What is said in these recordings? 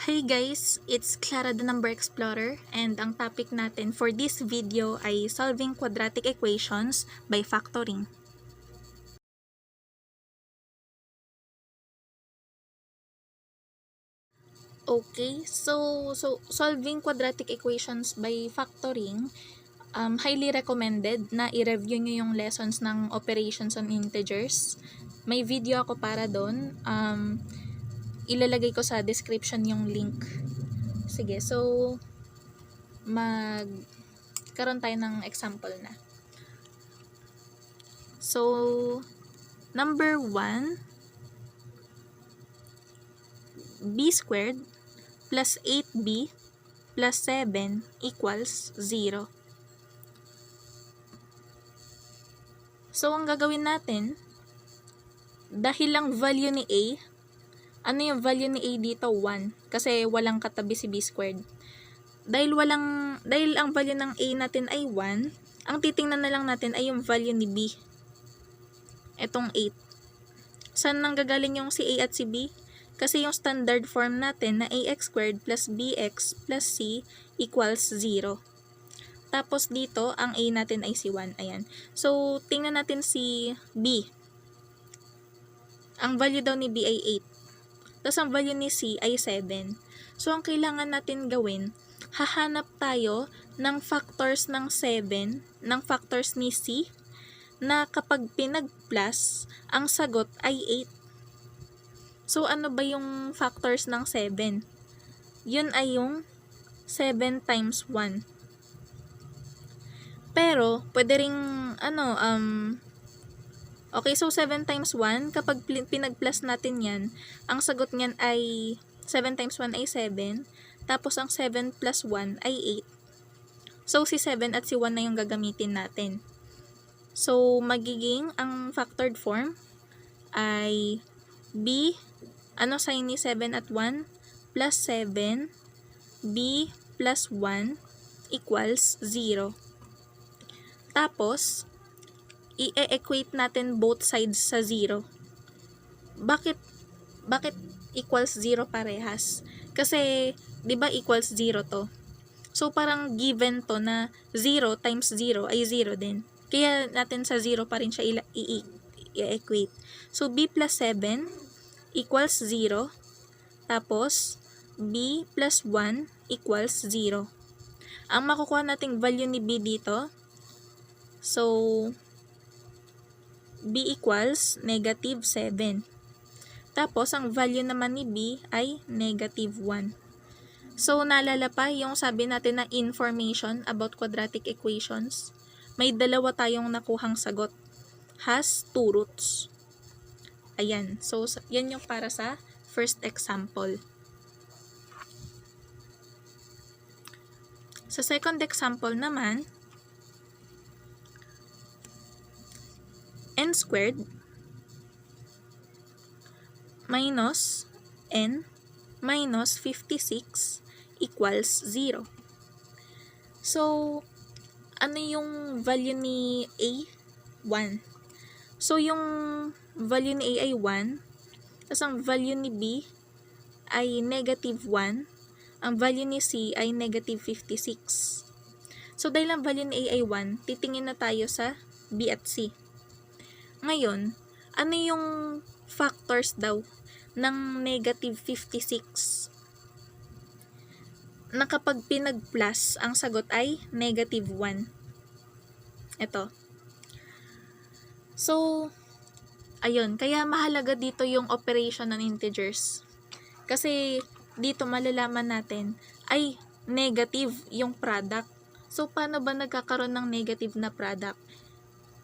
Hey guys, it's Clara the Number Explorer and ang topic natin for this video ay solving quadratic equations by factoring. Okay, so solving quadratic equations by factoring, highly recommended na i-review nyo yung lessons ng operations on integers. May video ako para doon. Ilalagay ko sa description yung link. Sige, so magkaroon tayo ng example na. So, number 1, b squared plus 8b plus 7 equals 0. So, ang gagawin natin, dahil lang value ni a, ano yung value ni a dito? 1. Kasi walang katabi si b squared. Dahil ang value ng a natin ay 1, ang titingnan na lang natin ay yung value ni b. Etong 8. Saan nanggagaling yung si a at si b? Kasi yung standard form natin na ax squared plus bx plus c equals 0. Tapos dito, ang a natin ay si 1. Ayan. So, tingnan natin si b. Ang value daw ni b ay 8. Tapos ang value ni c ay 7. So, ang kailangan natin gawin, hahanap tayo ng factors ng 7, ng factors ni c, na kapag pinag-plus, ang sagot ay 8. So, ano ba yung factors ng 7? Yun ay yung 7 times 1. Pero, pwede ring, okay, so 7 times 1, kapag pinag-plus natin yan, ang sagot niyan ay, 7 times 1 ay 7, tapos ang 7 plus 1 ay 8. So, si 7 at si 1 na yung gagamitin natin. So, magiging, ang factored form ay b, ano sign ni 7 at 1? Plus 7, b plus 1 equals 0. Tapos, i-equate natin both sides sa 0. Bakit equals 0 parehas? Kasi, di ba equals 0 to? So, parang given to na 0 times 0 ay 0 din. Kaya natin sa 0 pa rin siya i-equate. So, b plus 7 equals 0. Tapos, b plus 1 equals 0. Ang makukuha nating value ni b dito, so, b equals negative 7. Tapos, ang value naman ni b ay negative 1. So, naalala pa yung sabi natin na information about quadratic equations. May dalawa tayong nakuhang sagot. Has 2 roots. Ayan. So, yan yung para sa first example. Sa second example naman, n squared minus n minus 56 equals 0. So, ano yung value ni a? 1. So, yung value ni a ay 1. Tapos, ang value ni b ay negative 1. Ang value ni c ay negative 56. So, dahil ang value ni a ay 1, titingin na tayo sa b at c. Ngayon, ano yung factors daw ng negative 56? Na kapag pinag-plus, ang sagot ay negative 1. Ito. So, ayun. Kaya mahalaga dito yung operation ng integers. Kasi, dito malalaman natin ay negative yung product. So, paano ba nagkakaroon ng negative na product?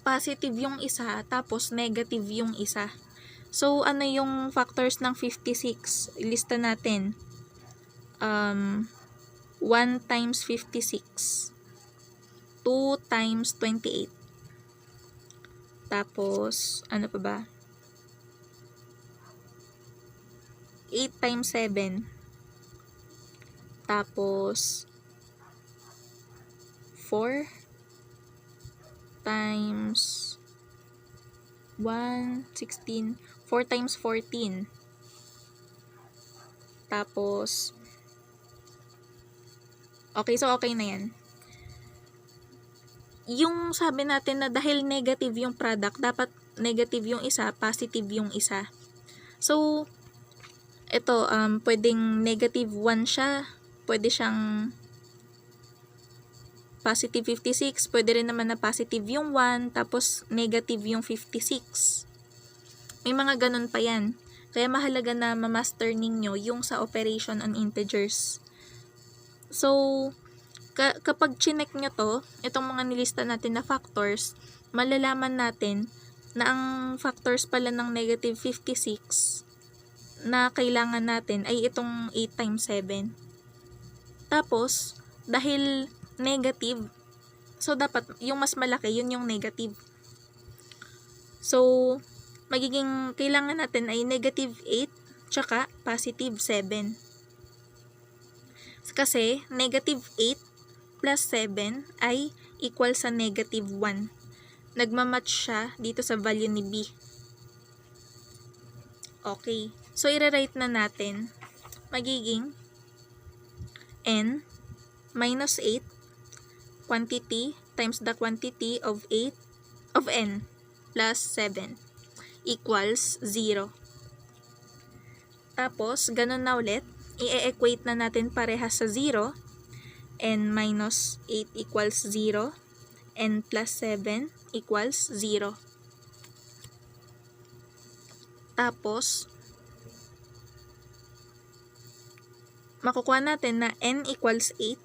Positive yung isa, tapos negative yung isa. So, ano yung factors ng 56? Ilista natin. 1 times 56. 2 times 28. Tapos, ano pa ba? 8 times 7. Tapos, 4 times 1, 16. 4 times 14. Tapos, Okay, so okay na yan. Yung sabi natin na dahil negative yung product, dapat negative yung isa, positive yung isa. So, ito, pwedeng negative 1 siya, pwede siyang positive 56, pwede rin naman na positive yung 1, tapos negative yung 56. May mga ganun pa yan. Kaya mahalaga na ma-master ninyo yung sa operation on integers. So, kapag chinek nyo to, itong mga nilista natin na factors, malalaman natin na ang factors pala ng negative 56 na kailangan natin ay itong 8 times 7. Tapos, dahil negative, so dapat yung mas malaki, yun yung negative. So, magiging kailangan natin ay negative 8 tsaka positive 7. Kasi negative 8 plus 7 ay equal sa negative 1. Nagmamatch siya dito sa value ni B. Okay. So, i-rewrite na natin. Magiging n minus 8 quantity times the quantity of n plus 7 equals 0. Tapos, ganun na ulit. I-equate na natin parehas sa 0. N minus 8 equals 0. N plus 7 equals 0. Tapos, makukuha natin na n equals 8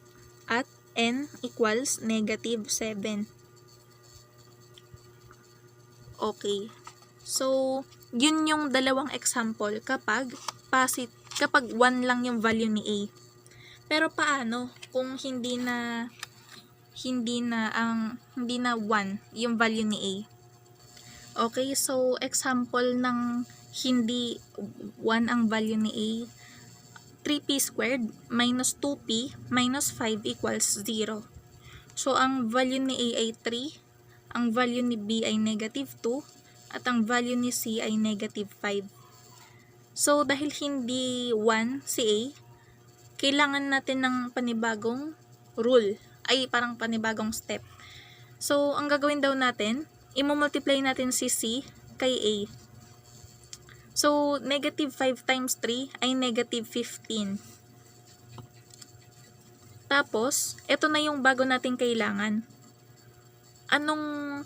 at n equals negative 7. Okay. So, yun yung dalawang example kapag 1 lang yung value ni A. Pero paano kung hindi na 1 yung value ni A? Okay, so example ng hindi 1 ang value ni A, 3p squared minus 2p minus 5 equals 0. So, ang value ni A ay 3, ang value ni B ay negative 2, at ang value ni C ay negative 5. So, dahil hindi 1 si A, kailangan natin ng panibagong rule, ay parang panibagong step. So, ang gagawin daw natin, i-multiply natin si C kay A. So, negative 5 times 3 ay negative 15. Tapos, ito na yung bago nating kailangan. Anong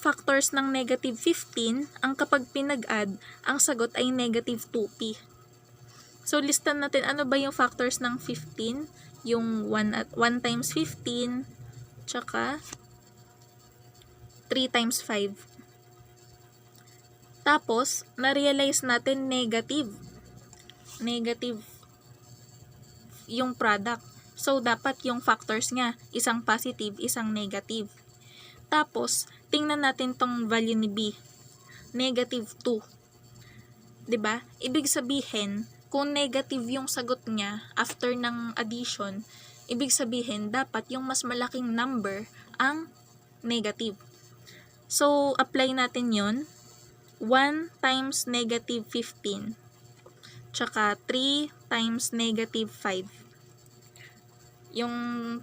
factors ng negative 15 ang kapag pinag-add, ang sagot ay negative 2p. So, listan natin ano ba yung factors ng 15, yung 1 times 15, tsaka 3 times 5. Tapos, na-realize natin negative yung product. So, dapat yung factors nga, isang positive, isang negative. Tapos, tingnan natin tong value ni B. Negative 2. 'Di ba? Ibig sabihin, kung negative yung sagot niya after ng addition, ibig sabihin, dapat yung mas malaking number ang negative. So, apply natin yon. 1 times negative 15. Tsaka 3 times negative 5. Yung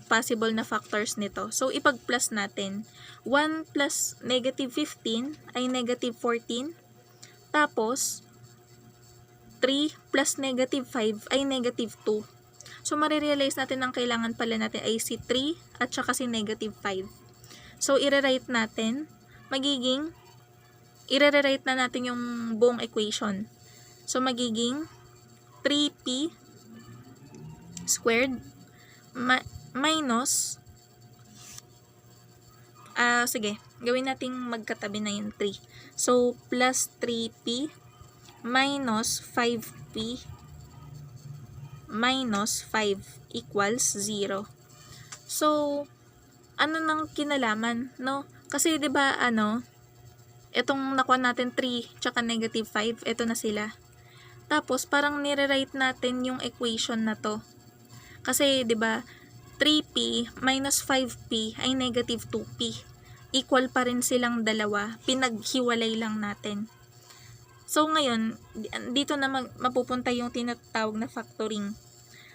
possible na factors nito. So, ipag-plus natin. 1 plus negative 15 ay negative 14. Tapos, 3 plus negative 5 ay negative 2. So, marirealize natin ang kailangan pala natin ay si 3 at saka si negative 5. So, i-rewrite natin. I-rewrite na natin yung buong equation. So, magiging 3p squared minus sige, gawin nating magkatabi na yung 3. So, plus 3p minus 5p minus 5 equals 0. So, ano nang kinalaman, no? Kasi 'di ba itong nakuha natin 3 tsaka negative 5, ito na sila. Tapos parang nire-write natin yung equation na to. Kasi 'di ba 3p minus 5p ay negative 2p. Equal pa rin silang dalawa, pinaghiwalay lang natin. So ngayon, dito na mapupunta yung tinatawag na factoring.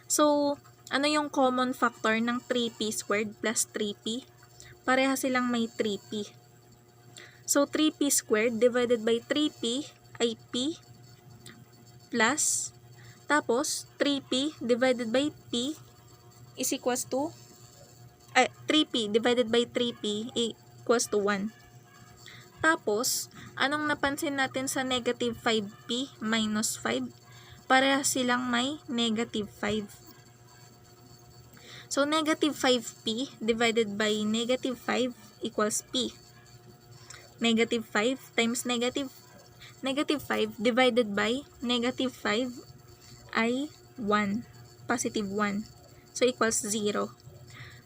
So, ano yung common factor ng 3p squared plus 3p? Pareha silang may 3p. So, 3p squared divided by 3p ay p plus, tapos 3p divided by p is equals to 3p divided by 3p equals to 1. Tapos, anong napansin natin sa negative 5p minus 5? Pareha silang may negative 5. So, negative 5p divided by negative 5 equals p. Negative 5 times negative 5 divided by negative 5 ay 1. Positive 1. So, equals 0.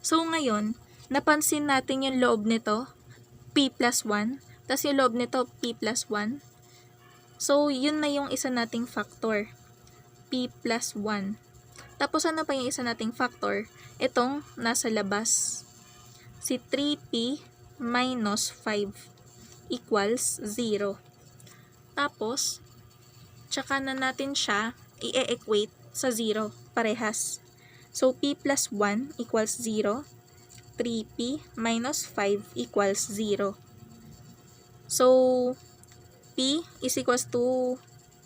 So, ngayon, napansin natin yung loob nito, p plus 1. Tapos yung loob nito, p plus 1. So, yun na yung isa nating factor. P plus 1. Tapos, ano pa yung isa nating factor? Itong nasa labas. Si 3p minus 5 equals 0. Tapos, tsaka na natin siya i-equate sa 0. Parehas. So, p plus 1 equals 0. 3p minus 5 equals 0. So, p is equals to,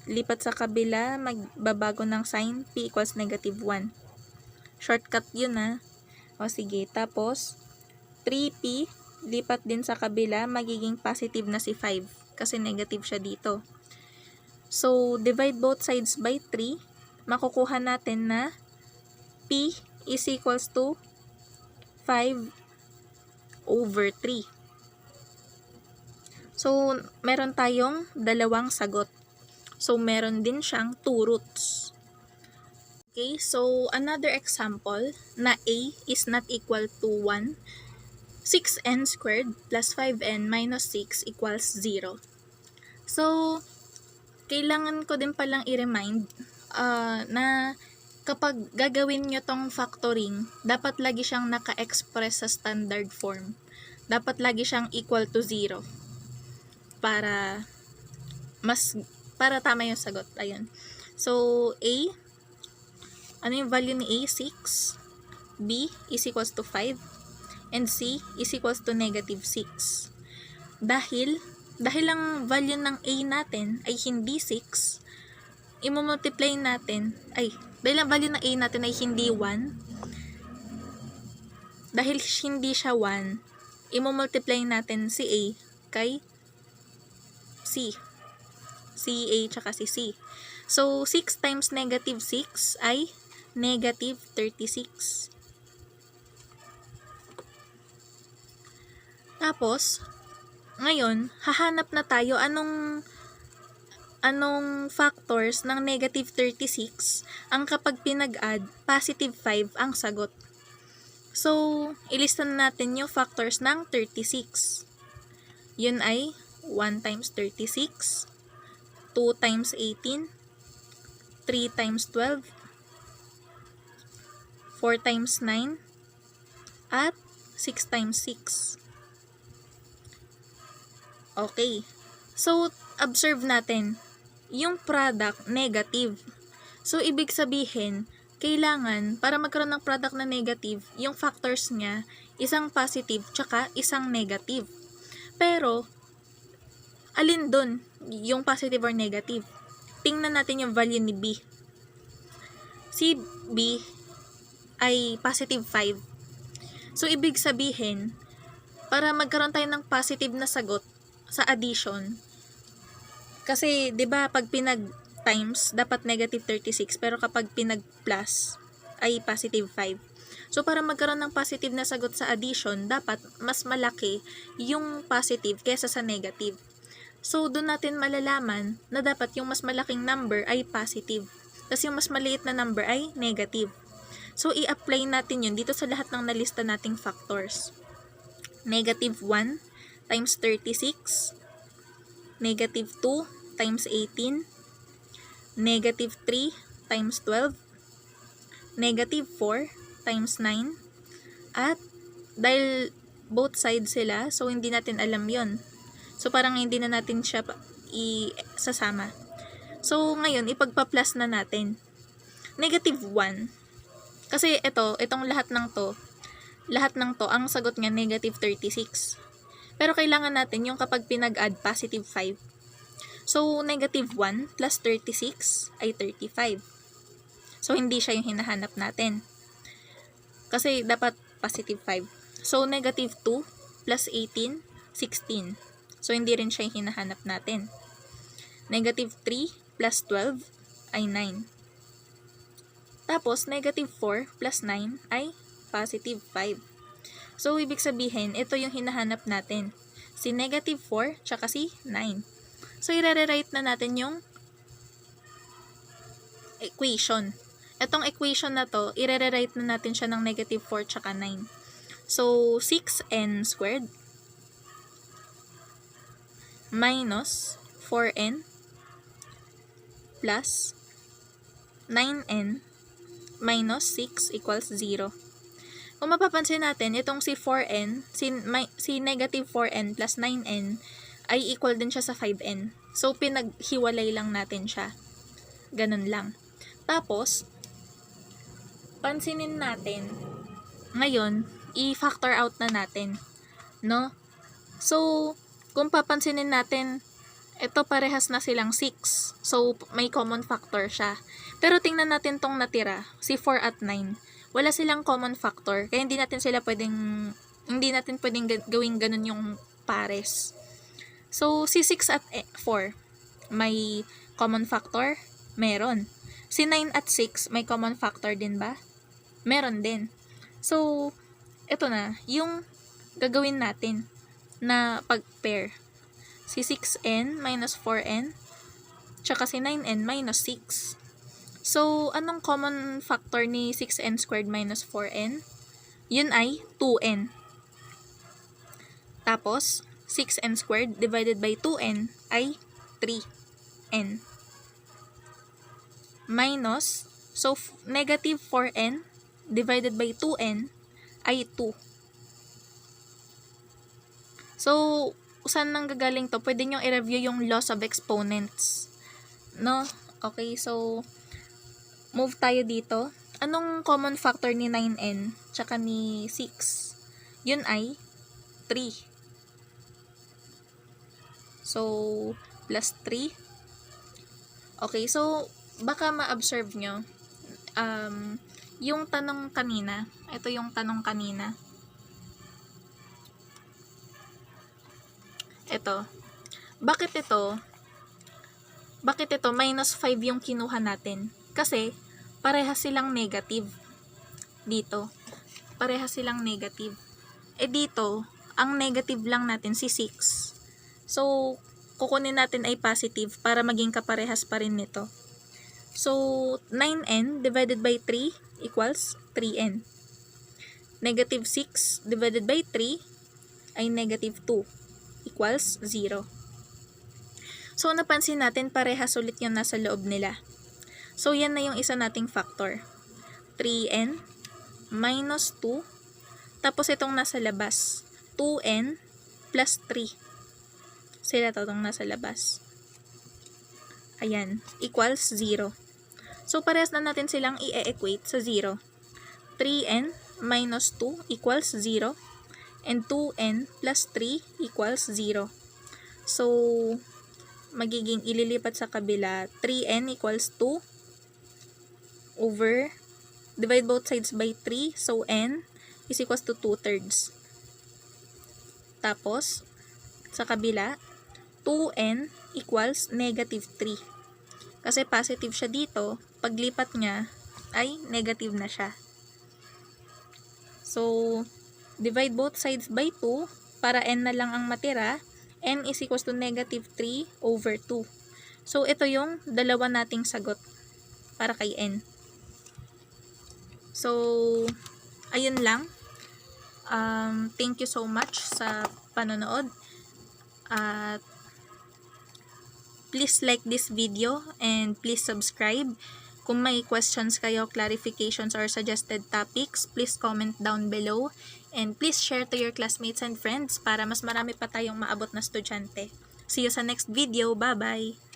lipat sa kabila, magbabago ng sign, p equals negative 1. Shortcut yun O sige, tapos 3p, lipat din sa kabila, magiging positive na si 5 kasi negative siya dito. So, divide both sides by 3, makukuha natin na p is equals to 5 over 3. So, meron tayong dalawang sagot. So, meron din siyang 2 roots. Okay, so another example na a is not equal to 1. 6n squared plus 5n minus 6 equals 0. So, kailangan ko din palang i-remind na kapag gagawin nyo tong factoring, dapat lagi siyang naka-express sa standard form. Dapat lagi siyang equal to 0. Para tama yung sagot. Ayun. So, a, ano yung value ni a? 6. B is equals to 5. And C is equals to negative 6. Dahil ang value ng a natin ay hindi 6, i-multiply natin, dahil ang value ng a natin ay hindi 1, dahil hindi siya 1, i-multiply natin si a kay C. Si A tsaka si C. So, 6 times negative 6 ay negative 36. Tapos, ngayon, hahanap na tayo anong factors ng negative 36 ang kapag pinag-add, positive 5 ang sagot. So, ilista na natin yung factors ng 36. Yun ay 1 times 36, 2 times 18, 3 times 12, 4 times 9, at 6 times 6. Okay. So, observe natin, yung product, negative. So, ibig sabihin, kailangan, para magkaroon ng product na negative, yung factors niya, isang positive, tsaka isang negative. Pero, alin dun, yung positive or negative? Tingnan natin yung value ni B. Si B ay positive 5. So, ibig sabihin, para magkaroon tayo ng positive na sagot sa addition, kasi, di ba pag pinag-times, dapat negative 36, pero kapag pinag-plus, ay positive 5. So, para magkaroon ng positive na sagot sa addition, dapat mas malaki yung positive kaysa sa negative. So, doon natin malalaman na dapat yung mas malaking number ay positive. Tapos yung mas maliit na number ay negative. So, i-apply natin yun dito sa lahat ng nalista nating factors. Negative 1 times 36, negative 2 times 18, negative 3 times 12, negative 4 times 9, at dahil both sides sila, so hindi natin alam yon. So, parang hindi na natin siya isasama. So, ngayon, ipagpa-plus na natin. Negative 1. Kasi itong lahat ng to, ang sagot niya negative 36. Pero kailangan natin yung kapag pinag-add positive 5. So, negative 1 plus 36 ay 35. So, hindi siya yung hinahanap natin. Kasi dapat positive 5. So, negative 2 plus 18, 16. So, hindi rin siya yung hinahanap natin. Negative 3 plus 12 ay 9. Tapos, negative 4 plus 9 ay positive 5. So, ibig sabihin, ito yung hinahanap natin. Si negative 4, tsaka si 9. So, i-rewrite na natin yung equation. Itong equation na to, i-rewrite na natin siya ng negative 4 tsaka 9. So, 6n squared minus 4n plus 9n minus 6 equals 0. Kung mapapansin natin, itong si 4n, si negative 4n plus 9n ay equal din siya sa 5n. So, pinaghiwalay lang natin siya. Ganun lang. Tapos, pansinin natin, ngayon, i-factor out na natin. No? So, kung papansinin natin, ito parehas na silang 6. So, may common factor siya. Pero tingnan natin tong natira, si 4 at 9. Wala silang common factor. Kaya hindi natin pwedeng gawing ganun yung pares. So, si 6 at 4, may common factor? Meron. Si 9 at 6, may common factor din ba? Meron din. So, ito na, yung gagawin natin na pag-pair. Si 6n minus 4n, tsaka si 9n minus 6. So, anong common factor ni 6n squared minus 4n? Yun ay 2n. Tapos, 6n squared divided by 2n ay 3n. Minus, so negative 4n divided by 2n ay 2. So, saan nang gagaling to? Pwede nyo i-review yung laws of exponents. No? Okay, so, move tayo dito. Anong common factor ni 9n tsaka ni 6? Yun ay 3. So, plus 3. Okay, so, baka ma-observe nyo, yung tanong kanina, ito yung tanong kanina. Ito. Bakit ito minus 5 yung kinuha natin? Kasi, parehas silang negative. Dito. Parehas silang negative. Dito, ang negative lang natin si 6. So, kukunin natin ay positive para maging kaparehas pa rin nito. So, 9n divided by 3 equals 3n. Negative 6 divided by 3 ay negative 2 equals 0. So, napansin natin parehas ulit yung nasa loob nila. So, yan na yung isa nating factor. 3n minus 2. Tapos, itong nasa labas. 2n plus 3. Sila itong nasa labas. Ayan. Equals 0. So, parehas na natin silang i-equate sa 0. 3n minus 2 equals 0. And 2n plus 3 equals 0. So, magiging ililipat sa kabila. 3n equals 2 over, divide both sides by 3. So, n is equals to 2/3. Tapos, sa kabila, 2n equals negative 3. Kasi positive siya dito, paglipat niya ay negative na siya. So, divide both sides by 2 para n na lang ang matira. N is equals to negative 3 over 2. So, ito yung dalawa nating sagot para kay n. So, ayun lang. Thank you so much sa panonood. At please like this video and please subscribe. Kung may questions kayo, clarifications, or suggested topics, please comment down below. And please share to your classmates and friends para mas marami pa tayong maabot na estudyante. See you sa next video. Bye-bye!